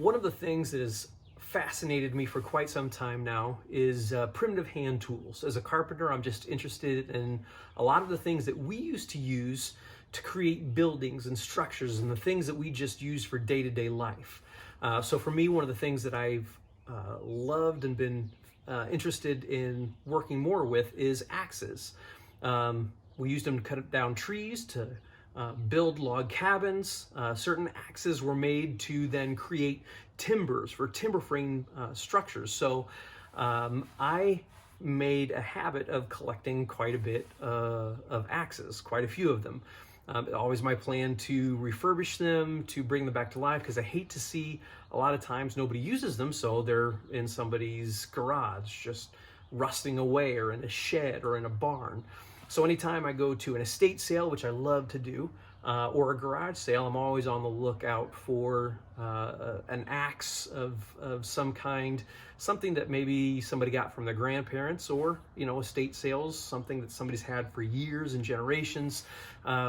One of the things that has fascinated me for quite some time now is primitive hand tools. As a carpenter, I'm just interested in a lot of the things that we used to use to create buildings and structures and the things that we just use for day-to-day life. So for me, one of the things that I've loved and been interested in working more with is axes. We used them to cut down trees, to build log cabins. Certain axes were made to then create timbers for timber frame structures. So I made a habit of collecting quite a bit of axes, quite a few of them. Always my plan to refurbish them, to bring them back to life, because I hate to see a lot of times nobody uses them, so they're in somebody's garage just rusting away, or in a shed or in a barn. So anytime I go to an estate sale, which I love to do, or a garage sale, I'm always on the lookout for an axe of some kind, something that maybe somebody got from their grandparents, or, you know, estate sales, something that somebody's had for years and generations.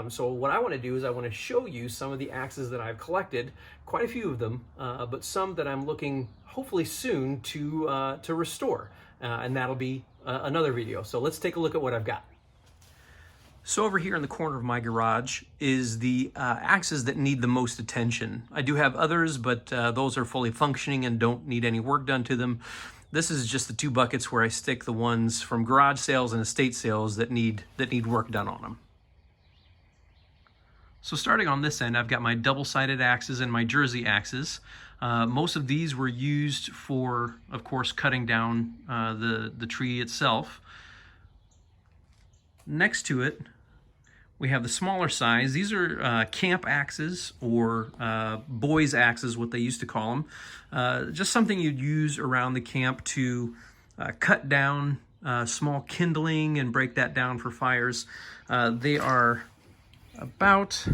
So what I want to do is I want to show you some of the axes that I've collected, quite a few of them, but some that I'm looking hopefully soon to restore, and that'll be another video. So let's take a look at what I've got. So over here in the corner of my garage is the axes that need the most attention. I do have others, but those are fully functioning and don't need any work done to them. This is just the two buckets where I stick the ones from garage sales and estate sales that need work done on them. So starting on this end, I've got my double-sided axes and my Jersey axes. Most of these were used for, of course, cutting down the tree itself. Next to it, we have the smaller size. These are camp axes, or boys' axes, what they used to call them. Just something you'd use around the camp to cut down small kindling and break that down for fires. They are about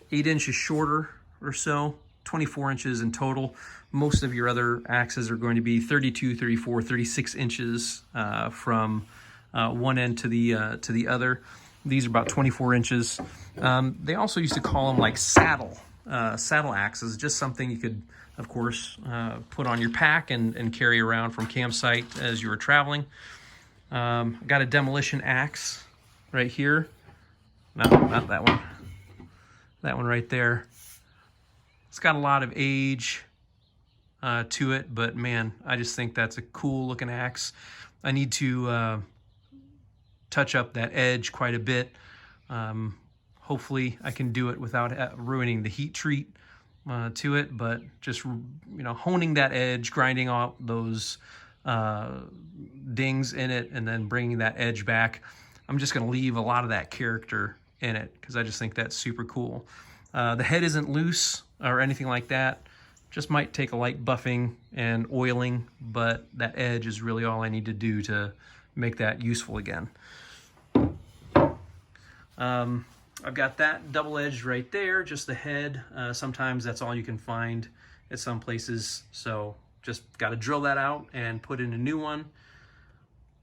8 inches shorter or so, 24 inches in total. Most of your other axes are going to be 32, 34, 36 inches from one end to the other. These are about 24 inches. They also used to call them like saddle axes, just something you could, of course, put on your pack and carry around from campsite as you were traveling. Got a demolition axe right here. No, not that one. That one right there. It's got a lot of age to it, but man, I just think that's a cool looking axe. I need to touch up that edge quite a bit. Hopefully I can do it without ruining the heat treat to it, but just, you know, honing that edge, grinding out those dings in it, and then bringing that edge back. I'm just going to leave a lot of that character in it because I just think that's super cool. The head isn't loose or anything like that. Just might take a light buffing and oiling, but that edge is really all I need to do to make that useful again. I've got that double-edged right there, just the head. Sometimes that's all you can find at some places, so just got to drill that out and put in a new one.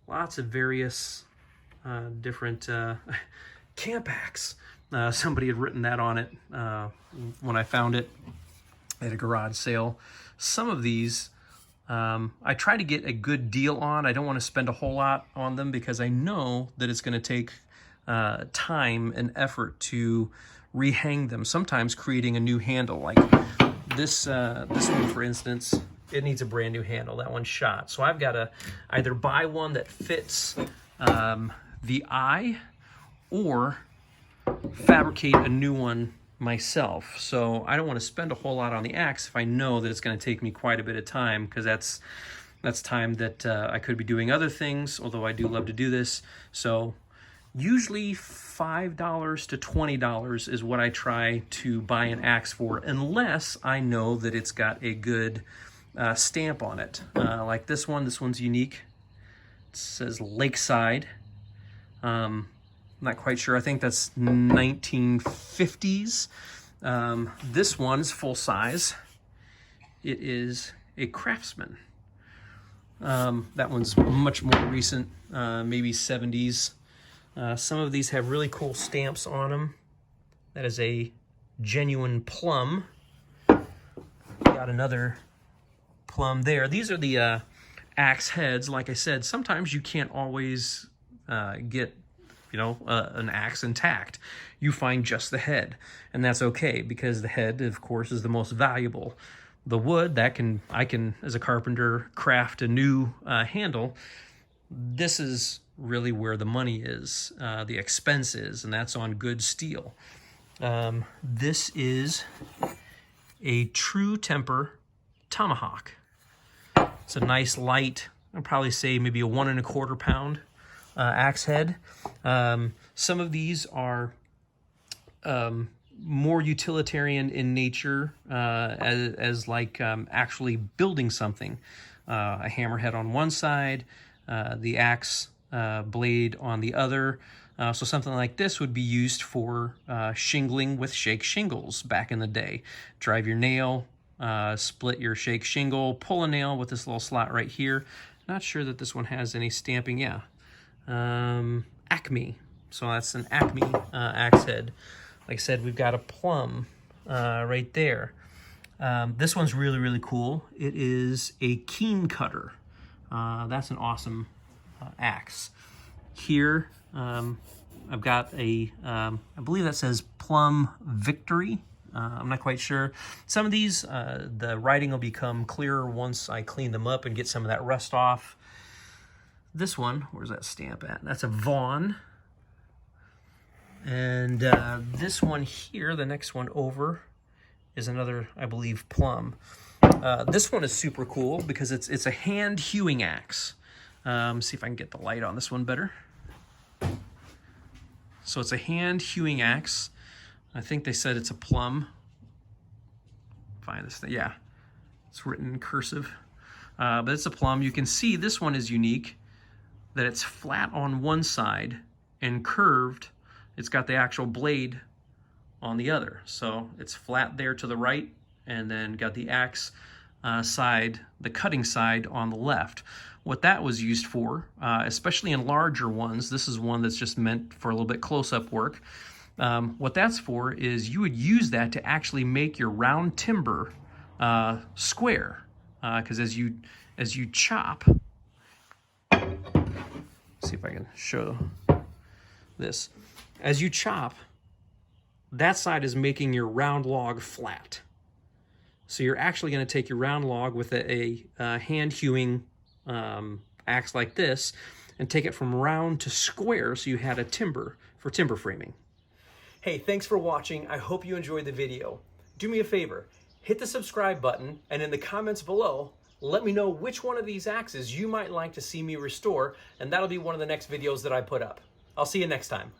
Lots of various different camp axe. Somebody had written that on it when I found it at a garage sale. Some of these I try to get a good deal on. I don't want to spend a whole lot on them because I know that it's going to take time and effort to rehang them, sometimes creating a new handle. Like this one, for instance, it needs a brand new handle. That one's shot. So I've got to either buy one that fits the eye or fabricate a new one myself. So I don't want to spend a whole lot on the axe if I know that it's going to take me quite a bit of time, because that's time that I could be doing other things, although I do love to do this. So usually $5 to $20 is what I try to buy an axe for, unless I know that it's got a good stamp on it. Like this one's unique. It says Lakeside. Not quite sure. I think that's 1950s. This one's full size. It is a Craftsman. That one's much more recent, maybe 70s. Some of these have really cool stamps on them. That is a genuine plum. got another plumb there. These are the axe heads. Like I said, sometimes you can't always get, you know, an axe intact. You find just the head, and that's okay, because the head, of course, is the most valuable. The wood, I can, as a carpenter, craft a new handle. This is really where the money is, the expense is, and that's on good steel. This is a true temper tomahawk. It's a nice light, I'd probably say maybe a 1 1/4 pound axe head. Some of these are more utilitarian in nature, as like actually building something. A hammerhead on one side, the axe blade on the other. So something like this would be used for shingling with shake shingles back in the day. Drive your nail, split your shake shingle, pull a nail with this little slot right here. Not sure that this one has any stamping. Yeah, Acme. So that's an Acme axe head. Like I said, we've got a plumb right there. This one's really, really cool. It is a keen cutter. That's an awesome axe. Here, I've got a, I believe that says Plum Victory. I'm not quite sure. Some of these, the writing will become clearer once I clean them up and get some of that rust off. This one, where's that stamp at? That's a Vaughn. And this one here, the next one over, is another, I believe, Plum. This one is super cool because it's a hand hewing axe. See if I can get the light on this one better. So it's a hand hewing axe. I think they said it's a plum. Find this thing, yeah. It's written in cursive, but it's a plum. You can see this one is unique, that it's flat on one side and curved. It's got the actual blade on the other. So it's flat there to the right, and then got the axe side, the cutting side on the left. What that was used for, especially in larger ones, this is one that's just meant for a little bit close-up work. What that's for is you would use that to actually make your round timber square, because as you chop, see if I can show this. As you chop, that side is making your round log flat. So you're actually going to take your round log with a hand hewing axe like this and take it from round to square, so you had a timber for timber framing. Hey, thanks for watching. I hope you enjoyed the video. Do me a favor, hit the subscribe button, and in the comments below, let me know which one of these axes you might like to see me restore, and that'll be one of the next videos that I put up. I'll see you next time.